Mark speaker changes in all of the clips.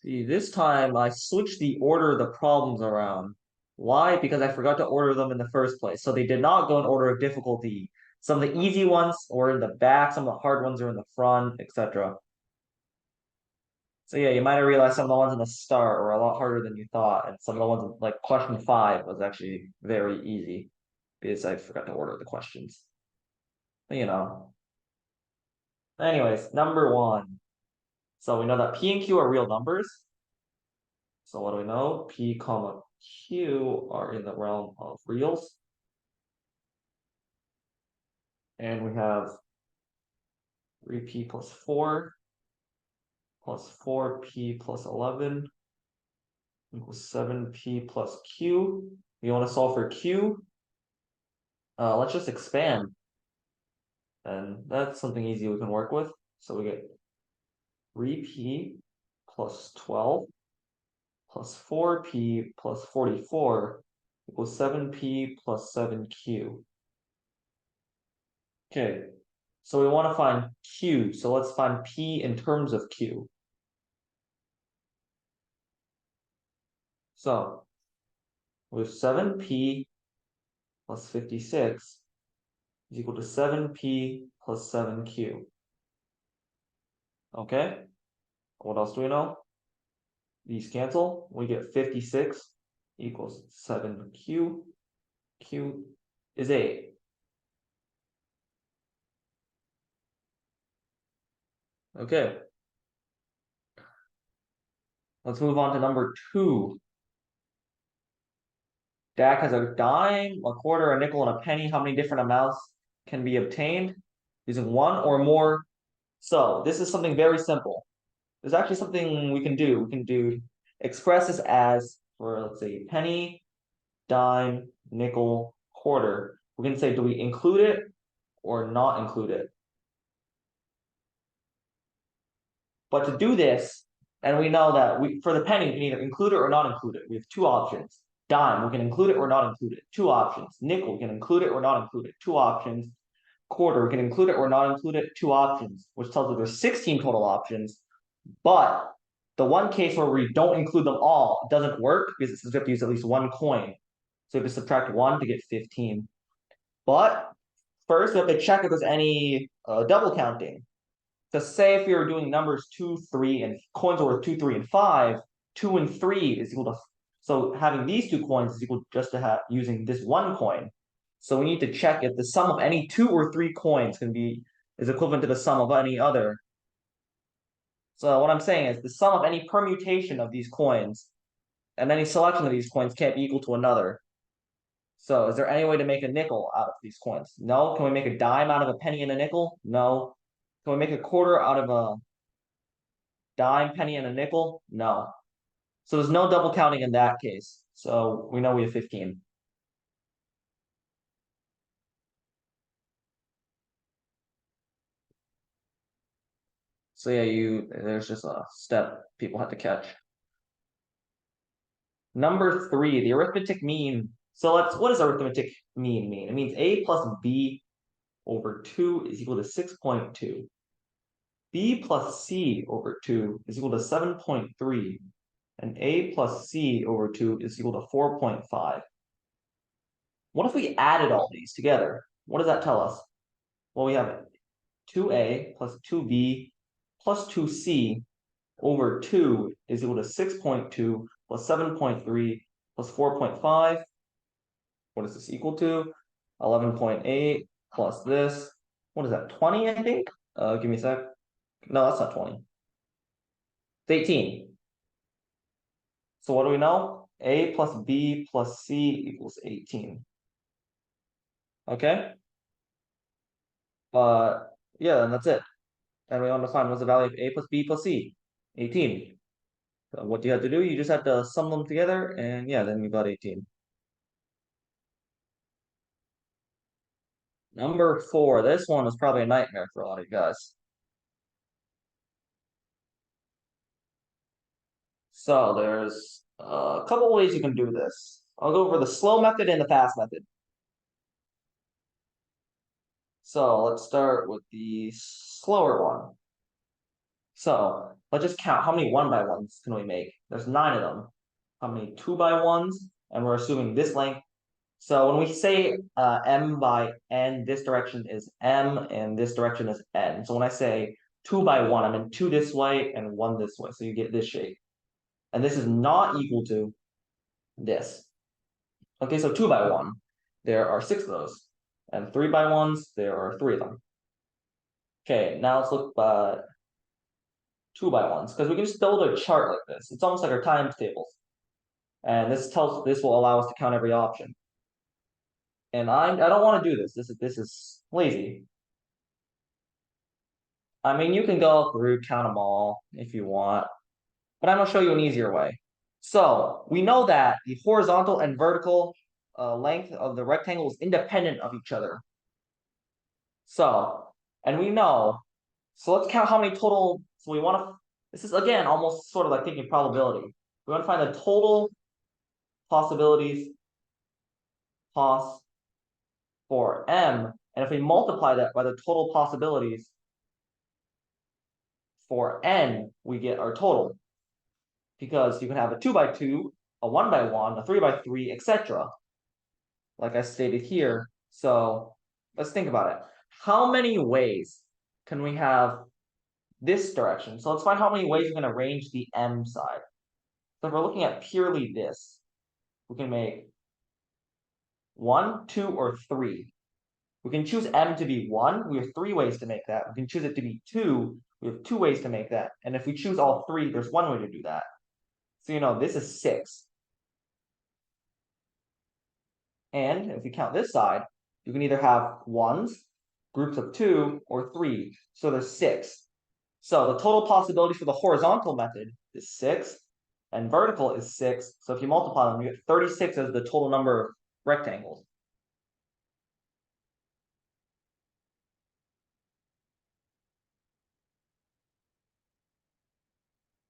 Speaker 1: See, this time I switched the order of the problems around. Why? Because I forgot to order them in the first place. So they did not go in order of difficulty. Some of the easy ones are in the back, some of the hard ones are in the front, etc. So yeah, you might have realized some of the ones in the start were a lot harder than you thought, and some of the ones like question 5 was actually very easy because I forgot to order the questions. But, Anyways, number 1. So we know that P and Q are real numbers. So what do we know? P comma Q are in the realm of reals. And we have 3P plus 4 plus 4P plus 11 equals 7P plus Q. We want to solve for Q. Let's just expand. And that's something easy we can work with. So we get 3P plus 12 plus 4P plus 44 equals 7P plus 7Q. Okay, so we want to find Q. So let's find P in terms of Q. So with 7P plus 56 is equal to 7P plus 7Q. Okay, what else do we know? These cancel. We get 56 equals 7Q. Q is 8. Okay. Let's move on to number 2. Dak has a dime, a quarter, a nickel, and a penny. How many different amounts can be obtained using one or more? So this is something very simple. There's actually something we can do. We can express this as for, let's say, penny, dime, nickel, quarter. We can say, do we include it or not include it? But to do this, and we know that for the penny, we can either include it or not include it. We have two options. Dime, we can include it or not include it. Two options. Nickel, we can include it or not include it. Two options. Quarter, we can include it or not include it. Two options, which tells us there's 16 total options. But the one case where we don't include them all doesn't work because it says we have to use at least one coin. So we have to subtract 1 to get 15. But first, we have to check if there's any double counting. So say if you're doing numbers 2, 3, and coins are worth 2, 3, and 5, 2 and 3 is equal to, so having these two coins is equal just to using this one coin. So we need to check if the sum of any 2 or 3 coins is equivalent to the sum of any other. So what I'm saying is the sum of any permutation of these coins and any selection of these coins can't be equal to another. So is there any way to make a nickel out of these coins? No. Can we make a dime out of a penny and a nickel? No. Can we make a quarter out of a dime, penny, and a nickel? No. So there's no double counting in that case. So we know we have 15. So yeah, there's just a step people have to catch. Number 3, the arithmetic mean. So what does arithmetic mean? It means a plus b over 2 is equal to 6.2. B plus C over 2 is equal to 7.3. And A plus C over 2 is equal to 4.5. What if we added all these together? What does that tell us? Well, we have 2A plus 2B plus 2C over 2 is equal to 6.2 plus 7.3 plus 4.5. What is this equal to? 11.8 plus this. What is that, 20, I think? Give me a sec. No, that's not 20. It's 18. So what do we know? A plus B plus C equals 18. Okay? Yeah, and that's it. And we want to find what's the value of A plus B plus C? 18. So what do you have to do? You just have to sum them together, and yeah, then you got 18. Number 4. This one was probably a nightmare for a lot of you guys. So there's a couple ways you can do this. I'll go over the slow method and the fast method. So let's start with the slower one. So let's just count how many 1x1s can we make. There's 9 of them. How many 2x1s? And we're assuming this length. So when we say m by n, this direction is m and this direction is n. So when I say 2x1, I mean 2 this way and 1 this way. So you get this shape. And this is not equal to this. Okay, so 2x1, there are 6 of those. And 3x1s, there are 3 of them. Okay, now let's look 2x1s, because we can just build a chart like this. It's almost like our times tables. And this will allow us to count every option. And I don't want to do this. This is lazy. I mean, you can go through, count them all if you want, but I'm gonna show you an easier way. So we know that the horizontal and vertical length of the rectangle is independent of each other. So, and we know, so let's count how many total, so we want to, this is again almost sort of like thinking probability. We want to find the total possibilities for m, and if we multiply that by the total possibilities for n, we get our total. Because you can have a 2x2, a 1x1, a 3x3, etc. Like I stated here. So let's think about it. How many ways can we have this direction? So let's find how many ways we can arrange the m side. So if we're looking at purely this, we can make 1, 2, or 3. We can choose m to be 1. We have 3 ways to make that. We can choose it to be 2. We have 2 ways to make that. And if we choose all 3, there's 1 way to do that. So, this is 6. And if we count this side, you can either have 1s, groups of 2, or 3. So there's 6. So the total possibility for the horizontal method is 6, and vertical is 6. So if you multiply them, you get 36 as the total number of rectangles.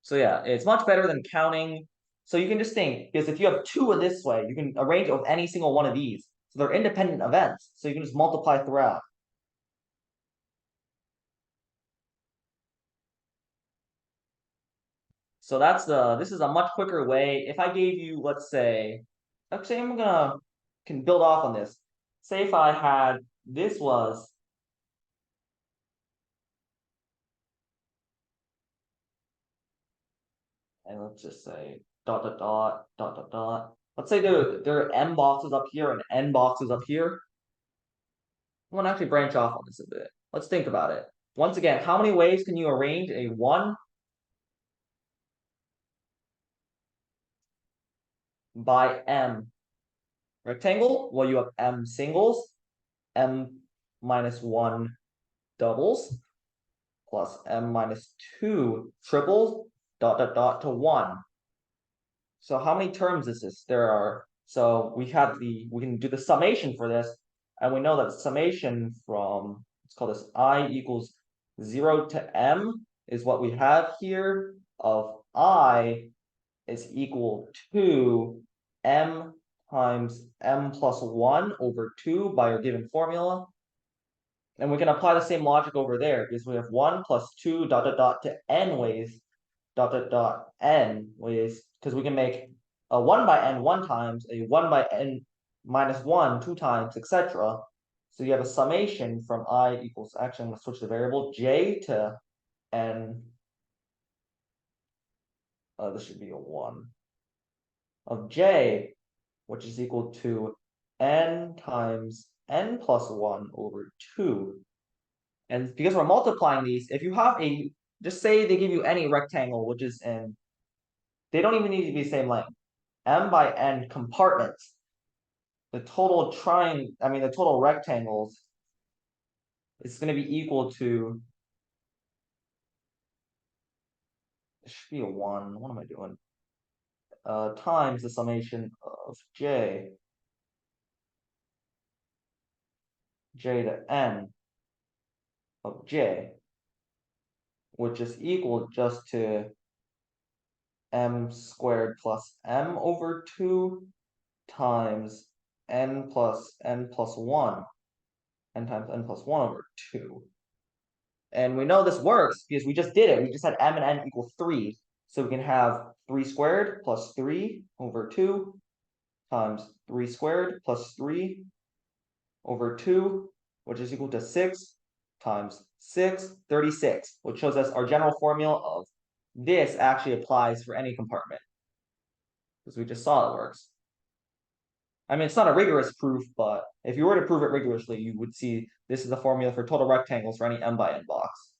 Speaker 1: So yeah, it's much better than counting. So you can just think, because if you have 2 in this way, you can arrange it with any single one of these. So they're independent events. So you can just multiply throughout. So this is a much quicker way. If I gave you, let's say, actually can build off on this. Say if I had, this was, and let's just say dot, dot, dot, dot, dot, dot. Let's say there are m boxes up here and n boxes up here. I want to actually branch off on this a bit. Let's think about it. Once again, how many ways can you arrange a 1 by m rectangle? Well, you have m singles, m minus 1 doubles, plus m minus 2 triples, dot, dot, dot to 1. So how many terms is this? There are, so we can do the summation for this, and we know that summation from, let's call this I equals 0 to m is what we have here, of I is equal to m times m plus 1 over 2 by our given formula. And we can apply the same logic over there, because we have 1 plus 2 dot, dot, dot to n ways, dot, dot, dot n ways, because we can make a 1 by n 1 times, a 1 by n minus 1 2 times, etc. So you have a summation from I equals, actually I'm going to switch the variable, j to n, this should be a 1, of j, which is equal to n times n plus 1 over 2. And because we're multiplying these, if you have just say they give you any rectangle, which is they don't even need to be the same length, m by n compartments, the total the total rectangles is going to be equal to, it should be a 1, what am I doing? Times the summation of j to n of j, which is equal just to m squared plus m over 2 times n plus 1, n times n plus 1 over 2. And we know this works because we just did it. We just had m and n equal 3. So we can have 3 squared plus 3 over 2 times 3 squared plus 3 over 2, which is equal to 6 times 6, 36, which shows us our general formula of this actually applies for any compartment. Because we just saw it works. I mean, it's not a rigorous proof, but if you were to prove it rigorously, you would see this is the formula for total rectangles for any m by n box.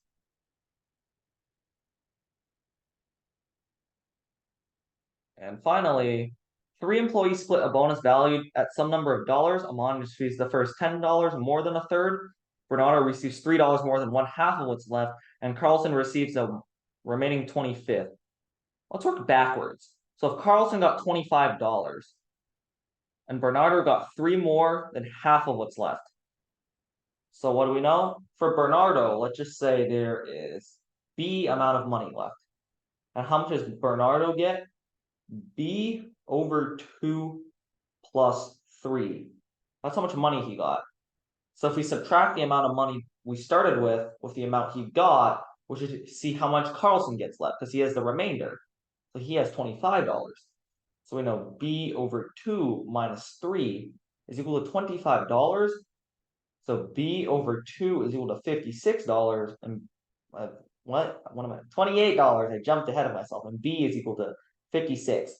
Speaker 1: And finally, 3 employees split a bonus valued at some number of dollars. Amon receives the first $10 more than a third. Bernardo receives $3 more than 1/2 of what's left. And Carlson receives the remaining 25th. Let's work backwards. So if Carlson got $25 and Bernardo got 3 more than half of what's left. So what do we know? For Bernardo, let's just say there is B amount of money left. And how much does Bernardo get? B over 2 plus 3. That's how much money he got. So if we subtract the amount of money we started with the amount he got, we should see how much Carlson gets left, because he has the remainder. So he has $25. So we know B over 2 minus 3 is equal to $25. So B over 2 is equal to $56. And what am I? $28. I jumped ahead of myself. And B is equal to 56.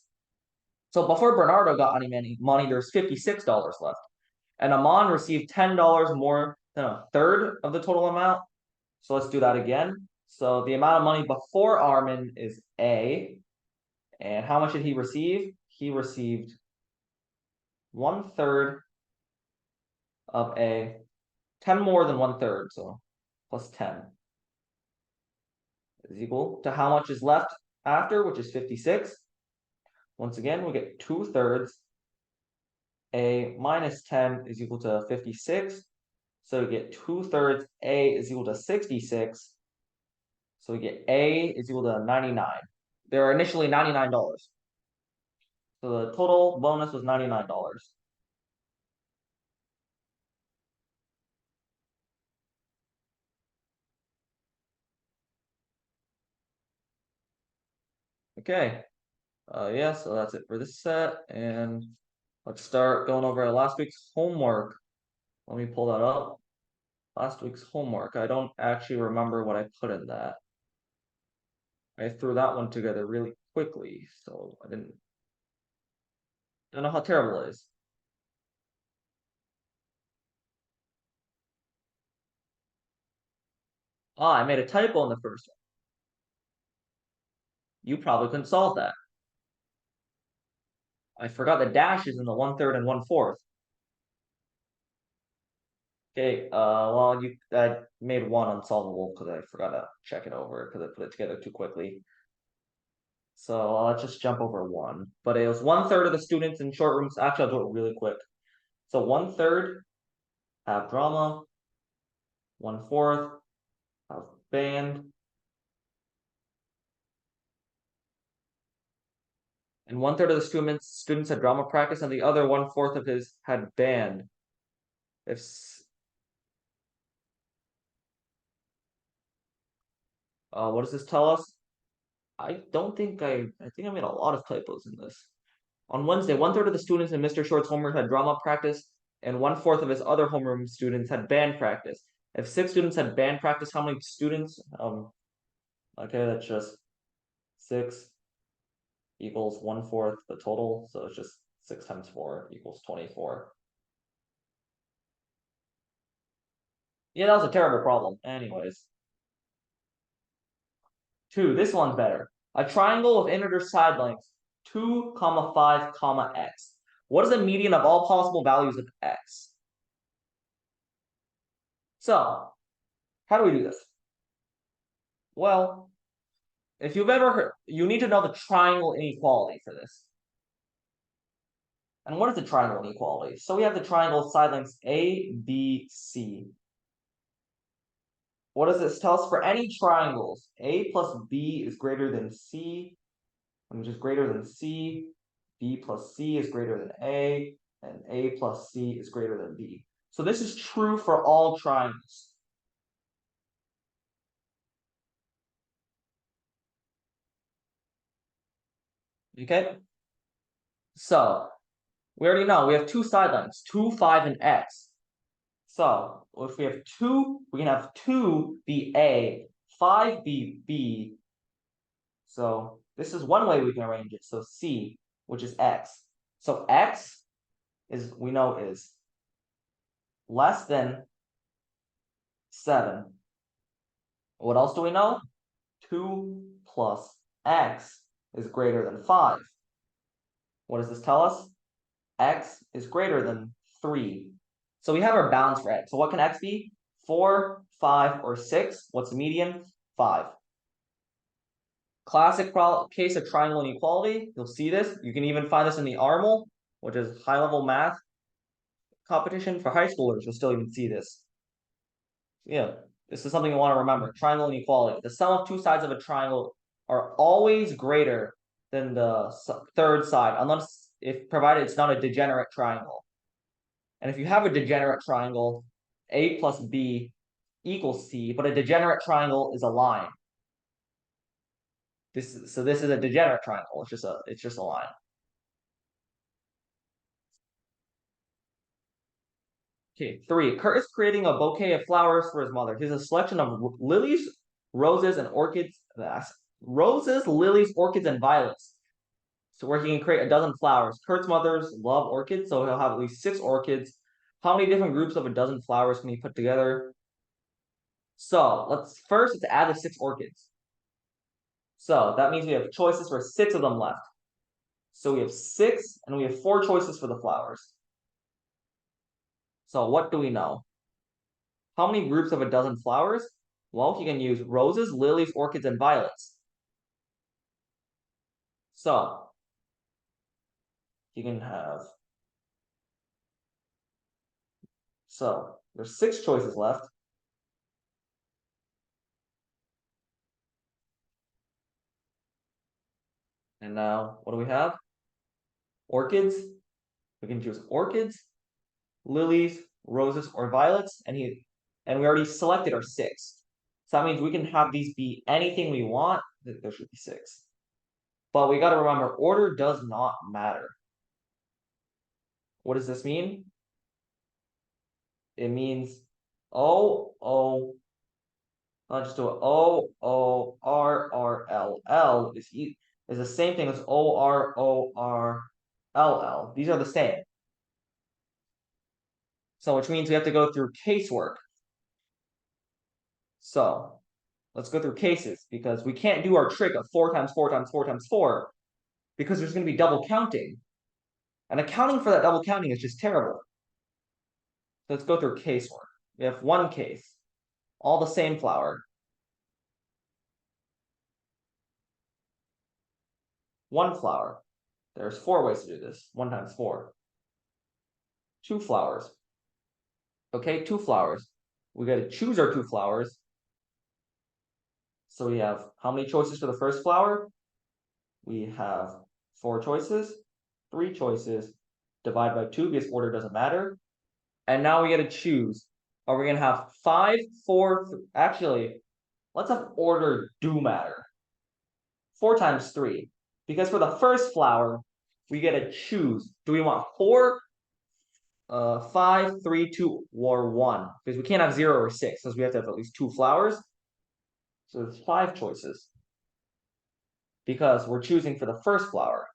Speaker 1: So before Bernardo got any money, there's $56 left. And Amon received $10 more than a third of the total amount. So let's do that again. So the amount of money before Armin is A. And how much did he receive? He received 1/3 of A. 10 more than 1/3, so plus 10 is equal to how much is left after, which is 56. Once again, we get 2/3. A minus 10 is equal to 56. So we get 2/3 A is equal to 66. So we get A is equal to 99. There are initially $99. So the total bonus was $99. Okay. Yeah, so that's it for this set. And let's start going over last week's homework. Let me pull that up. Last week's homework. I don't actually remember what I put in that. I threw that one together really quickly, so I don't know how terrible it is. I made a typo in the first one. You probably couldn't solve that. I forgot the dashes in the 1/3 and 1/4. Okay, well, I made one unsolvable because I forgot to check it over because I put it together too quickly. So let's just jump over one. But it was 1/3 of the students in short rooms. Actually, I'll do it really quick. So 1/3 have drama, 1/4 have band, and 1/3 of the students had drama practice, and the other 1/4 of his had band. If what does this tell us? I don't think I think I made a lot of typos in this. On Wednesday, 1/3 of the students in Mr. Short's homeroom had drama practice, and 1/4 of his other homeroom students had band practice. If 6 students had band practice, how many students? Okay, that's just 6 equals 1/4 the total, so it's just 6 times 4 equals 24. Yeah, that was a terrible problem. Anyways. 2, this one's better. A triangle with integer side lengths 2, 5, x. What is the median of all possible values of x? So, how do we do this? Well, if you've ever heard, you need to know the triangle inequality for this. And what is the triangle inequality? So we have the triangle side lengths A, B, C. What does this tell us? For any triangles, A plus B is greater than C, which is greater than C. B plus C is greater than A, and A plus C is greater than B. So this is true for all triangles. Okay. So we already know we have two side lengths, 2, 5, and x. So if we have 2, we can have 2 be A, 5 be B. So this is one way we can arrange it. So C, which is x. So x is, we know, is less than 7. What else do we know? 2 plus x is greater than 5. What does this tell us? X is greater than 3. So we have our bounds for x. So what can x be? 4, 5, or 6. What's the median? 5. Classic case of triangle inequality. You'll see this. You can even find this in the ARML, which is high-level math competition for high schoolers. You'll still even see this. Yeah, this is something you want to remember. Triangle inequality. The sum of two sides of a triangle are always greater than the third side, unless if provided it's not a degenerate triangle. And if you have a degenerate triangle, A plus B equals C, but a degenerate triangle is a line. This is a degenerate triangle. It's just a line. Okay, 3. Kurt is creating a bouquet of flowers for his mother. Here's a selection of lilies, roses, and orchids. Roses, lilies, orchids, and violets. So where he can create a dozen flowers. Kurt's mothers love orchids, so he'll have at least 6 orchids. How many different groups of a dozen flowers can he put together? So let's add the 6 orchids. So that means we have choices for 6 of them left. So we have 6, and we have 4 choices for the flowers. So what do we know? How many groups of a dozen flowers? Well, you can use roses, lilies, orchids, and violets. So you can have, so there's 6 choices left. And now what do we have? Orchids. We can choose orchids, lilies, roses, or violets, and we already selected our 6. So that means we can have these be anything we want. There should be 6. But we got to remember, order does not matter. What does this mean? It means I'll just do it. OORRLL is the same thing as ORORLL. These are the same. So which means we have to go through casework. So let's go through cases because we can't do our trick of 4 times 4 times 4 times 4 because there's going to be double counting. And accounting for that double counting is just terrible. So let's go through casework. We have one case, all the same flower. One flower. There's 4 ways to do this. 1 times 4. 2 flowers. Okay, 2 flowers. We got to choose our 2 flowers. So we have how many choices for the first flower? We have 4 choices, 3 choices, divide by 2 because order doesn't matter. And now we got to choose. Are we going to have 5, 4, actually, let's have order do matter. 4 times 3. Because for the first flower, we get to choose. Do we want 4, 5, 3, 2, or 1? Because we can't have 0 or 6, because we have to have at least 2 flowers. So there's 5 choices. Because we're choosing for the first flower.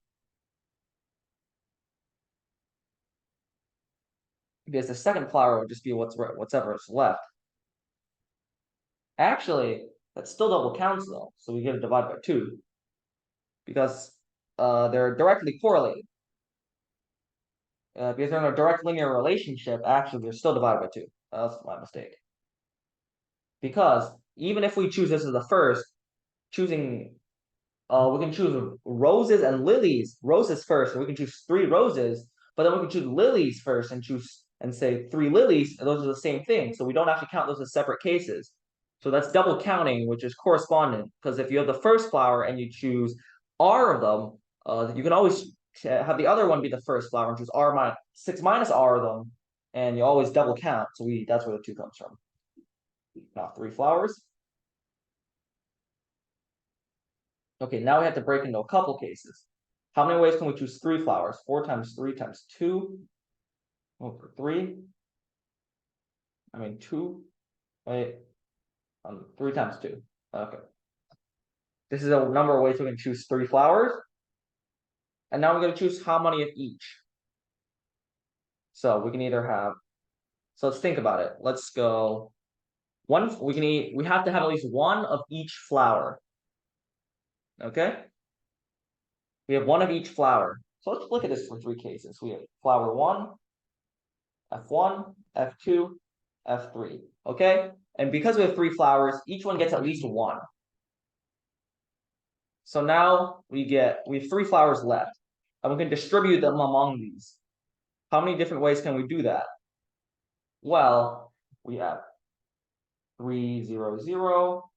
Speaker 1: Because the second flower would just be whatever is left. Actually, that still double counts though, so we get to divide by 2. Because they're directly correlated. Because they're in a direct linear relationship, actually they're still divided by 2. That's my mistake. Because even if we choose this as the first, choosing we can choose roses and lilies. Roses first, and we can choose 3 roses, but then we can choose lilies first and say 3 lilies, and those are the same thing. So we don't actually count those as separate cases. So that's double counting, which is correspondent. Because if you have the first flower and you choose R of them, you can always have the other one be the first flower and choose 6 minus R of them, and you always double count. So that's where the 2 comes from. Now 3 flowers. Okay, now we have to break into a couple cases. How many ways can we choose 3 flowers? 4 times 3 times 2 over 3. I mean 2. Wait. 3 times 2. Okay. This is a number of ways we can choose 3 flowers. And now we're going to choose how many of each. So we can either have, so let's think about it. Let's go one, we have to have at least one of each flower. Okay? We have one of each flower. So let's look at this for 3 cases. We have flower 1, F1, F2, F3. Okay? And because we have 3 flowers, each one gets at least 1. So now we have 3 flowers left. And we can distribute them among these. How many different ways can we do that? Well, we have 3, 0, 0,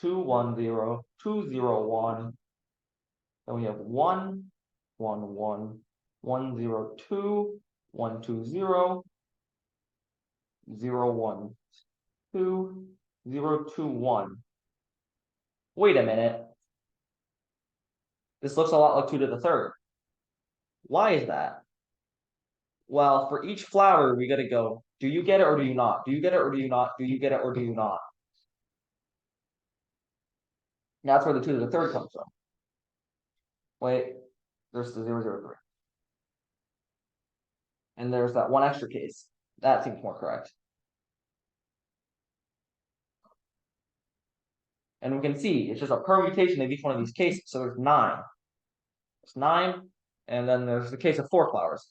Speaker 1: 2, 1, 0, 2, 0, 1. Then we have 1, 1, 1, 1, 0, 2, 1, 2, 0, 0, 1, 2, 0, 2, 1. Wait a minute. This looks a lot like 2 to the third. Why is that? Well, for each flower, we got to go, do you get it or do you not? Do you get it or do you not? Do you get it or do you not? That's where the 2 to the third comes from. Wait, there's the 0, 0, 3. And there's that one extra case. That seems more correct. And we can see it's just a permutation of each one of these cases. So there's 9. It's 9, and then there's the case of 4 flowers.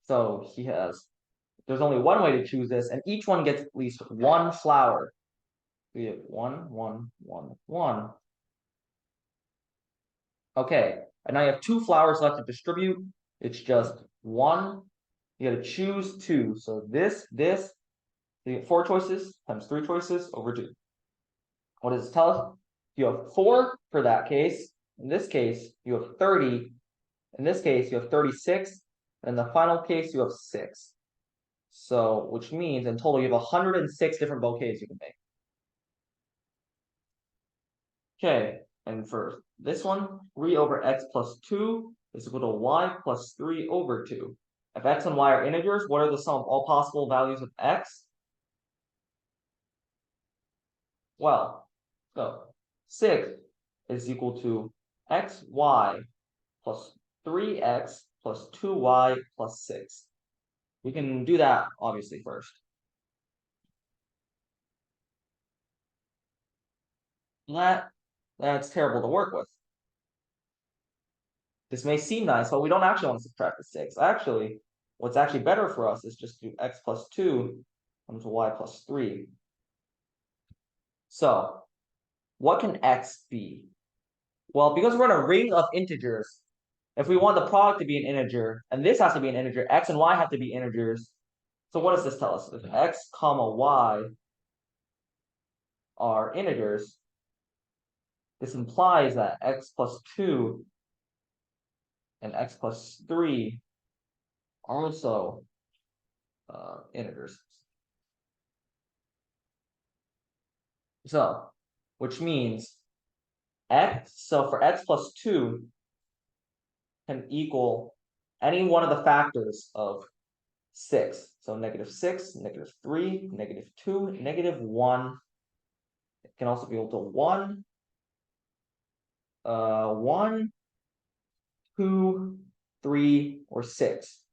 Speaker 1: So there's only one way to choose this, and each one gets at least 1 flower. We have 1, 1, 1, 1. Okay, and now you have 2 flowers left to distribute. It's just 1. You got to choose 2. So this, you get 4 choices times 3 choices over 2. What does it tell us? You have 4 for that case. In this case, you have 30. In this case, you have 36. And in the final case, you have 6. So, which means in total, you have 106 different bouquets you can make. Okay, and for this one, 3 over x plus 2 is equal to y plus 3 over 2. If x and y are integers, what are the sum of all possible values of x? Well, so 6 is equal to xy plus 3x plus 2y plus 6. We can do that, obviously, first. That's terrible to work with. This may seem nice, but we don't actually want to subtract the 6. Actually, what's actually better for us is just do x plus 2 comes to y plus 3. So, what can x be? Well, because we're in a ring of integers, if we want the product to be an integer, and this has to be an integer, x and y have to be integers. So what does this tell us? If x comma y are integers, this implies that x plus 2 and x plus 3 are also integers. So, which means so for x plus 2 can equal any one of the factors of 6. So -6, -3, -2, -1. It can also be equal to 1, 1, 2, 3, or 6.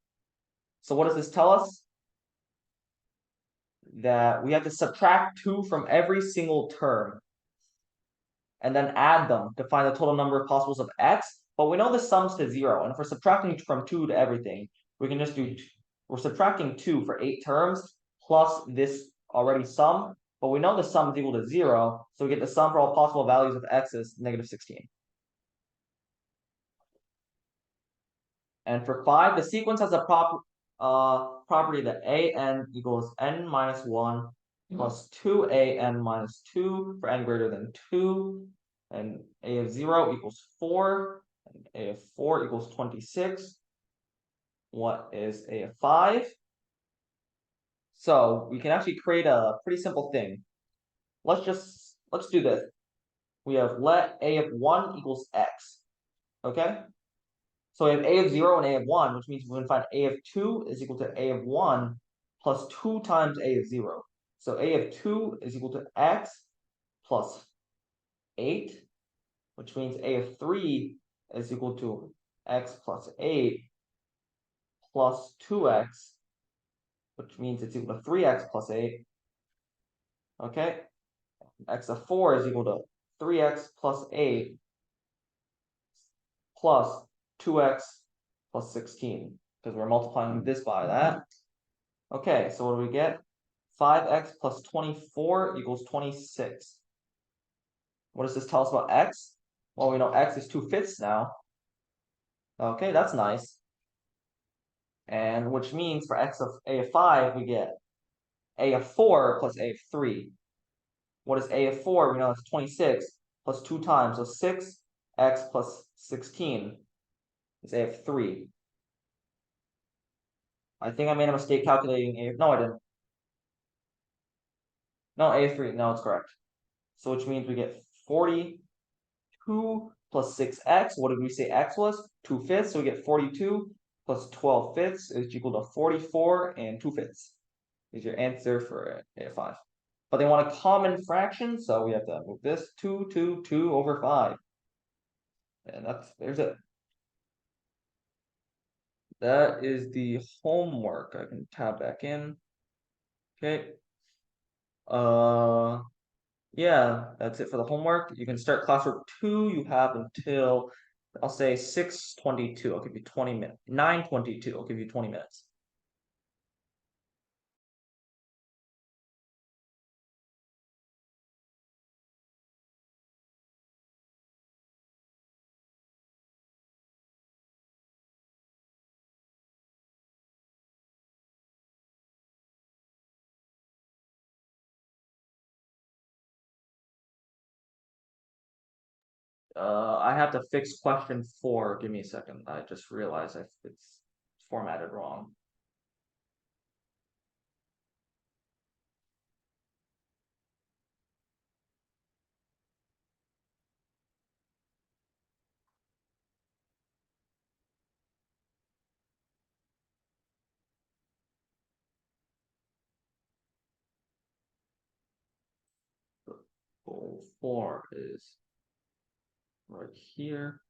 Speaker 1: So what does this tell us? That we have to subtract 2 from every single term and then add them to find the total number of possibles of x. But we know the sums to 0. And if we're subtracting from 2 to everything, we can just do, we're subtracting 2 for 8 terms plus this already sum. But we know the sum is equal to 0. So we get the sum for all possible values of x is -16. And for 5, the sequence has a property that an equals n minus 1 plus 2an minus 2 for n greater than 2. And a of 0 equals 4. And a of 4 equals 26. What is a of 5? So we can actually create a pretty simple thing. Let's do this. We have let a of 1 equals x. Okay? So we have a of 0 and a of 1, which means we're going to find a of 2 is equal to a of 1 plus 2 times a of 0. So a of 2 is equal to x plus 8, which means a of 3 is equal to x plus 8 plus 2x, which means it's equal to 3x plus 8. Okay, x of 4 is equal to 3x plus 8 plus 2x plus 16, because we're multiplying this by that. Okay, so what do we get? 5x plus 24 equals 26. What does this tell us about x? Well, we know x is 2/5 now. Okay, that's nice. And which means for x of a of 5, we get a of 4 plus a of 3. What is a of 4? We know it's 26 plus 2 times. So 6x plus 16 is a of 3. I think I made a mistake calculating a. No, I didn't. No, a of 3. No, it's correct. So which means we get 42 plus 6x. What did we say x was? 2/5. So we get 42 plus 12/5 is equal to 44 and 2/5 is your answer for a of 5. But they want a common fraction, so we have to move this 2 over 5. And there's it. That is the homework. I can tab back in. Okay. Yeah, that's it for the homework. You can start classwork 2. You have until, I'll say 6:22. I'll give you 20 minutes. 9:22. I'll give you 20 minutes. I have to fix question 4. Give me a second. I just realized it's formatted wrong. Goal 4 is right here.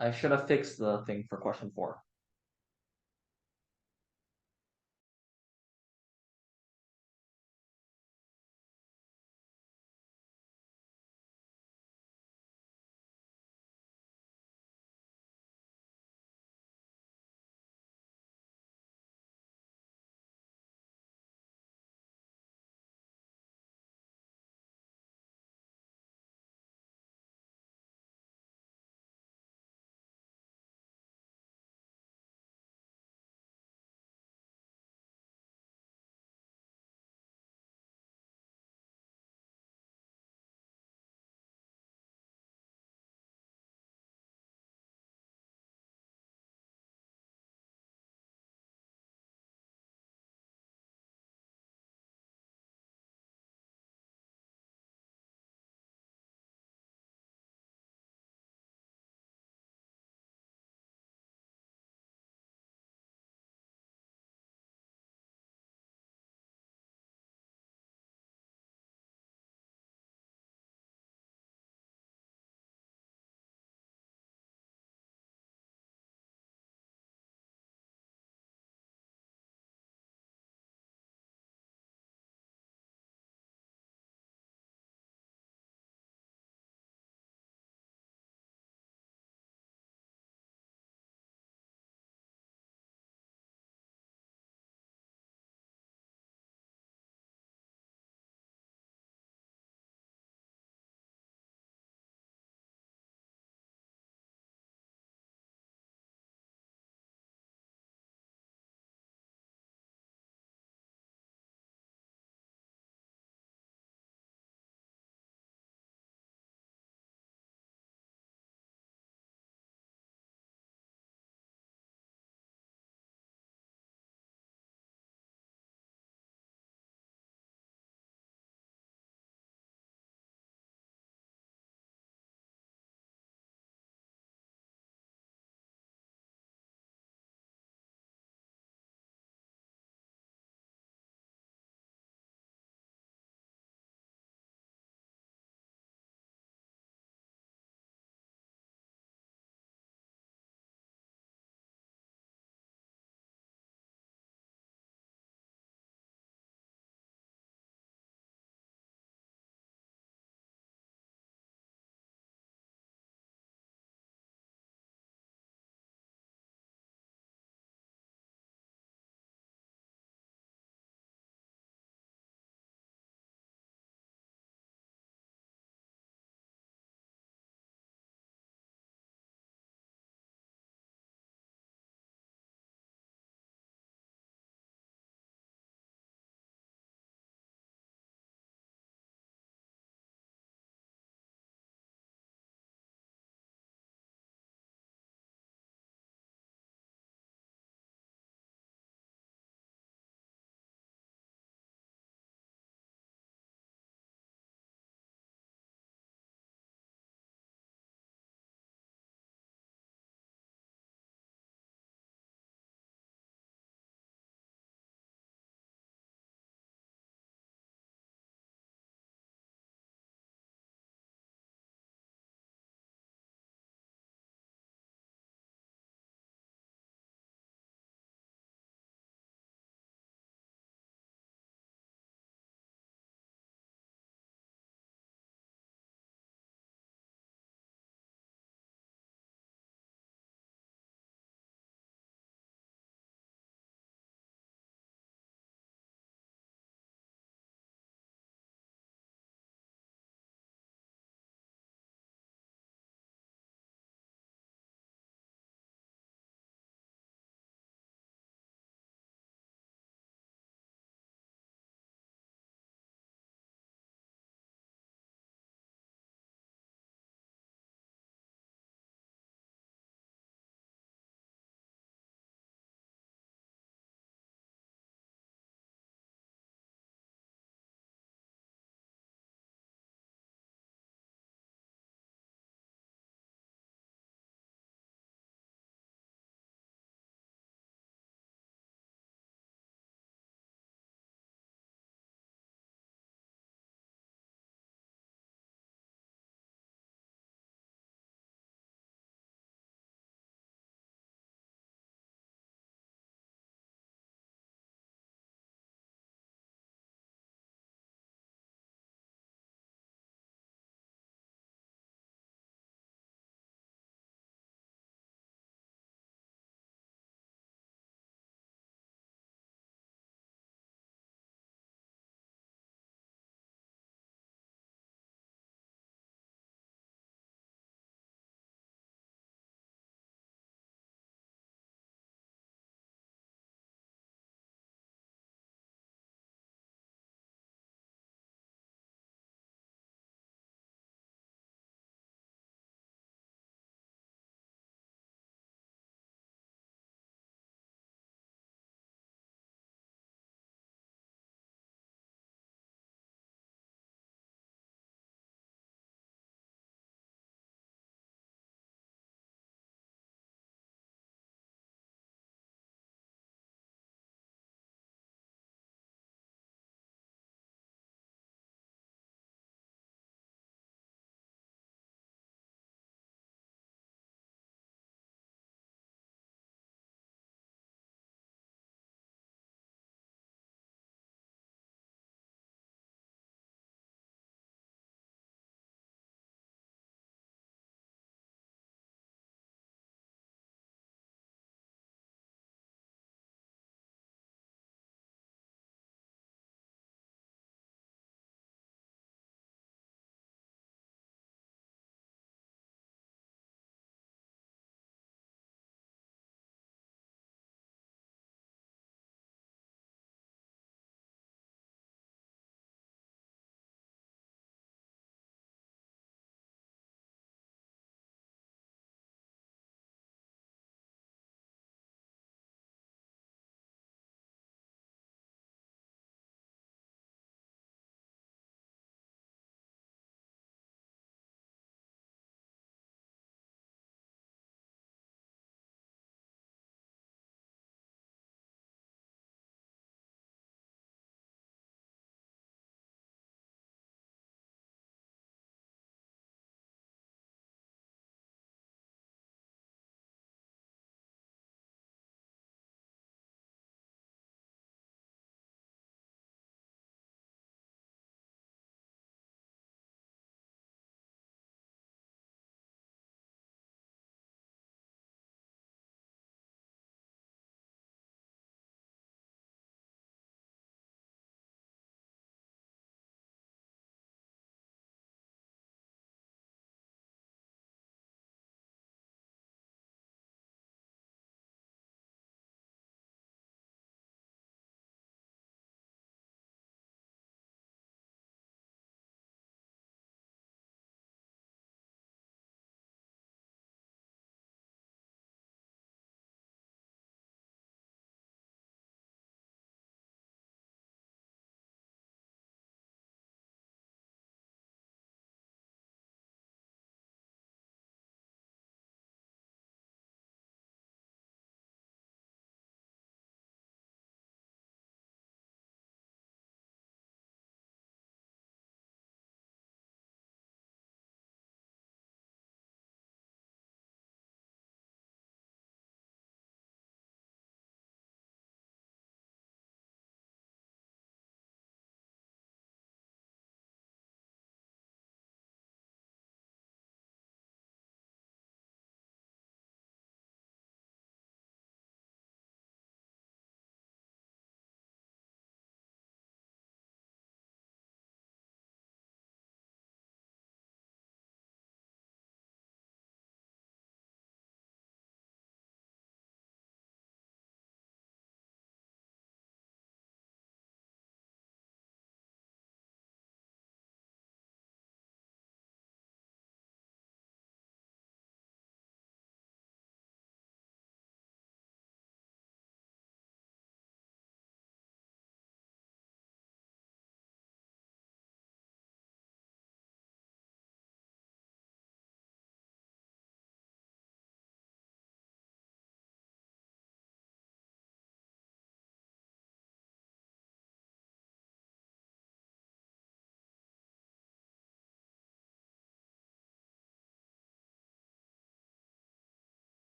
Speaker 1: I should have fixed the thing for question 4.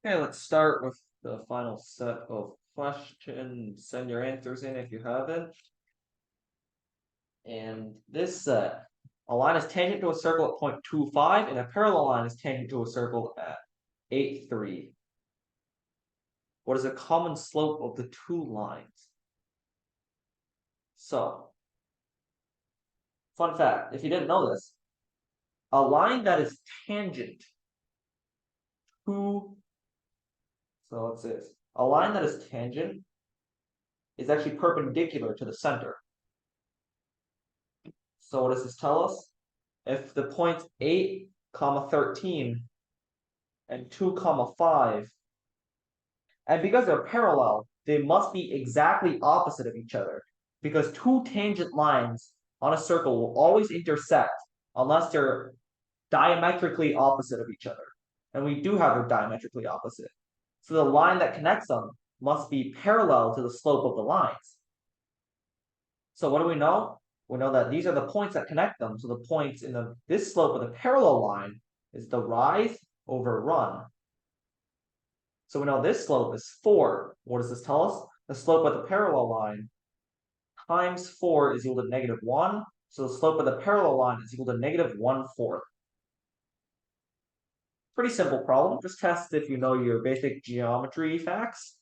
Speaker 1: Okay, let's start with the final set of questions. Send your answers in if you haven't. And this set, a line is tangent to a circle at point 2,5, and a parallel line is tangent to a circle at 8,3. What is the common slope of the two lines? So, fun fact, if you didn't know this, a line that is tangent to, so let's say this, a line that is tangent is actually perpendicular to the center. So what does this tell us? If the points 8, 13 and 2, 5, and because they're parallel, they must be exactly opposite of each other. Because two tangent lines on a circle will always intersect unless they're diametrically opposite of each other. And we do have them diametrically opposite. So the line that connects them must be parallel to the slope of the lines. So what do we know? We know that these are the points that connect them. So the points in this slope of the parallel line is the rise over run. So we know this slope is 4. What does this tell us? The slope of the parallel line times 4 is equal to -1. So the slope of the parallel line is equal to -1/4. Pretty simple problem. Just test if you know your basic geometry facts.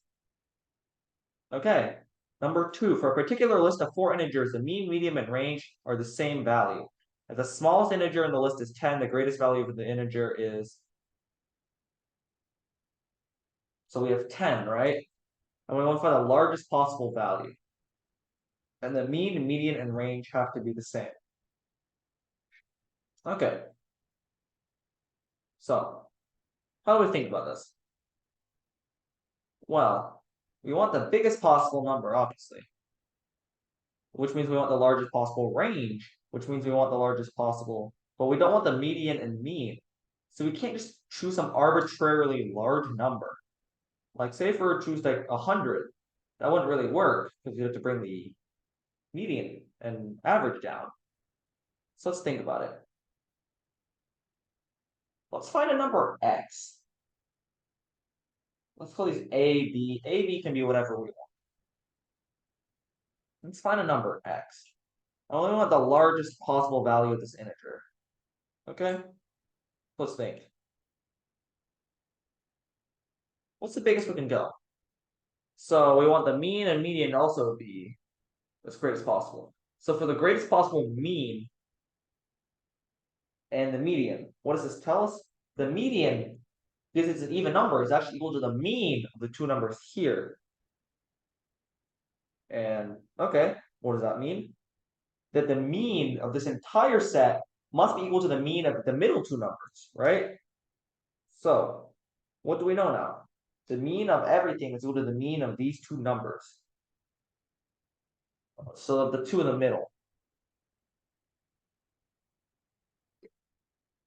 Speaker 1: Okay. Number 2, for a particular list of 4 integers, the mean, median, and range are the same value. If the smallest integer in the list is 10, the greatest value of the integer is... So we have 10, right? And we want to find the largest possible value. And the mean, median, and range have to be the same. Okay. So, how do we think about this? Well, we want the biggest possible number, obviously. Which means we want the largest possible range, which means we want the largest possible, but we don't want the median and mean. So we can't just choose some arbitrarily large number. Like say if we were to choose like 100, that wouldn't really work because you have to bring the median and average down. So let's think about it. Let's find a number x. Let's call these a, b. A, b can be whatever we want. Let's find a number x. I only want the largest possible value of this integer. Okay? Let's think. What's the biggest we can go? So we want the mean and median also to be as great as possible. So for the greatest possible mean and the median, what does this tell us? The median, because it's an even number, is actually equal to the mean of the two numbers here. And okay, what does that mean? That the mean of this entire set must be equal to the mean of the middle two numbers, right? So what do we know now? The mean of everything is equal to the mean of these two numbers. So of the two in the middle.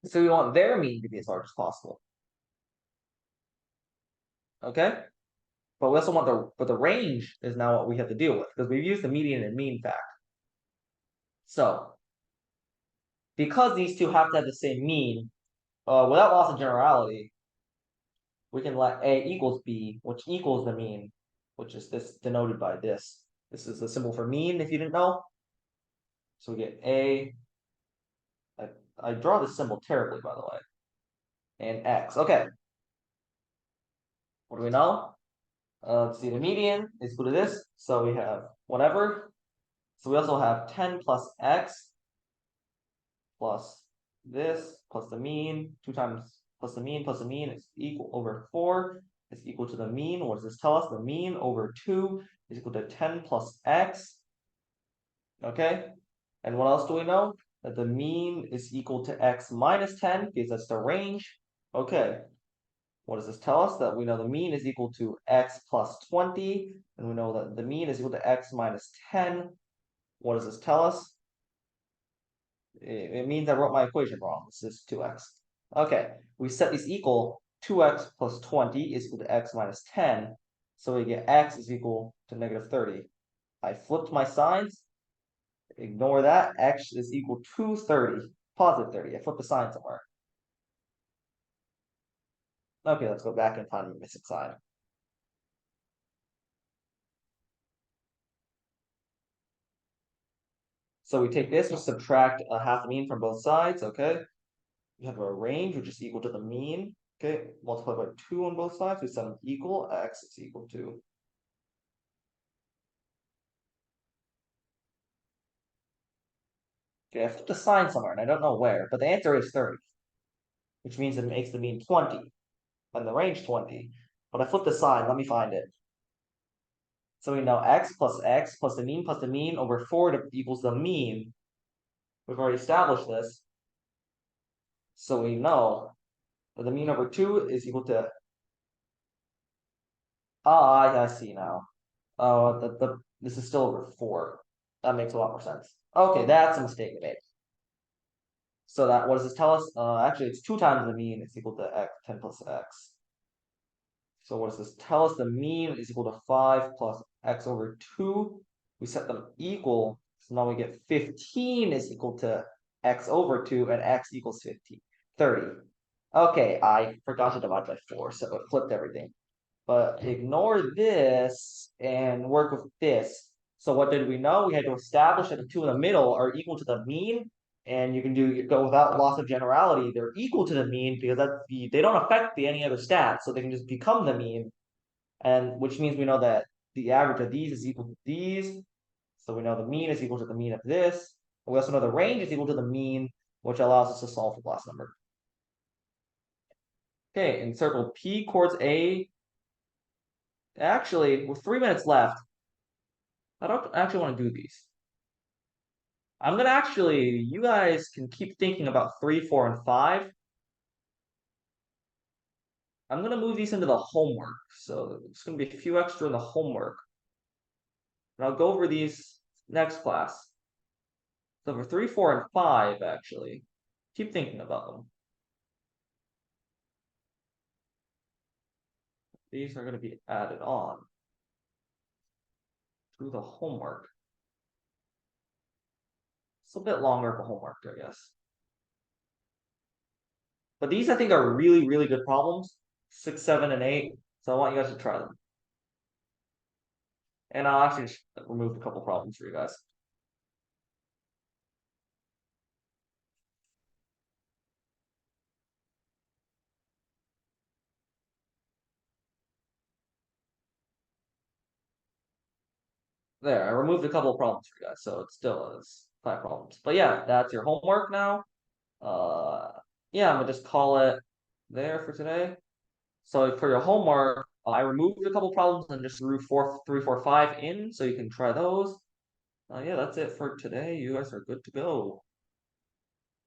Speaker 1: So we want their mean to be as large as possible. Okay? But we also want the range is now what we have to deal with because we've used the median and mean fact. So because these two have to have the same mean, without loss of generality, we can let A equals B, which equals the mean, which is this denoted by this. This is the symbol for mean, if you didn't know. So we get A. I draw this symbol terribly, by the way. And X. Okay. What do we know? Let's see, the median is equal to this. So we have whatever. So we also have 10 plus X plus this plus the mean, 2 times plus the mean is equal over 4 is equal to the mean. What does this tell us? The mean over 2 is equal to 10 plus X. Okay. And what else do we know? That the mean is equal to X minus 10 because that's the range. Okay. What does this tell us? That we know the mean is equal to X plus 20. And we know that the mean is equal to X minus 10. What does this tell us? It means I wrote my equation wrong. This is 2x. Okay, we set these equal. 2x plus 20 is equal to x minus 10. So we get x is equal to -30. I flipped my signs. Ignore that. X is equal to 30. Positive 30. I flipped the sign somewhere. Okay, let's go back and find the missing sign. So we take this, we subtract a half the mean from both sides, okay? We have a range which is equal to the mean, okay? Multiply by 2 on both sides, we set them equal, x is equal to. Okay, I flipped a sign somewhere and I don't know where, but the answer is 30, which means it makes the mean 20 and the range 20. But I flipped the sign, let me find it. So we know x plus the mean over 4 equals the mean. We've already established this. So we know that the mean over 2 is equal to, I see now. Oh, this is still over 4. That makes a lot more sense. Okay, that's a mistake I made. So that, what does this tell us? Actually, it's 2 times the mean is equal to x, 10 plus x. So what does this tell us? The mean is equal to 5 plus x over 2. We set them equal. So now we get 15 is equal to x over 2, and x equals 15, 30. Okay, I forgot to divide by 4, so it flipped everything. But ignore this and work with this. So what did we know? We had to establish that the two in the middle are equal to the mean, and you can go without loss of generality. They're equal to the mean because they don't affect any other stats, so they can just become the mean, and which means we know that the average of these is equal to these. So we know the mean is equal to the mean of this. We also know the range is equal to the mean, which allows us to solve for the last number. Okay, encircle P chords A. Actually, with 3 minutes left, I don't actually want to do these. I'm gonna actually, you guys can keep thinking about 3, 4, and 5. I'm gonna move these into the homework. So it's gonna be a few extra in the homework. And I'll go over these next class. So for 3, 4, and 5, actually, keep thinking about them. These are gonna be added on to the homework. It's a bit longer of a homework, I guess. But these I think are really, really good problems. 6, 7, and 8. So I want you guys to try them. And I'll actually just remove a couple problems for you guys. There, I removed a couple of problems for you guys, so it still is 5 problems. But yeah, that's your homework now. Yeah, I'm gonna just call it there for today. So for your homework, I removed a couple problems and just threw 4, 3, 4, 5 in, so you can try those. Yeah, that's it for today. You guys are good to go.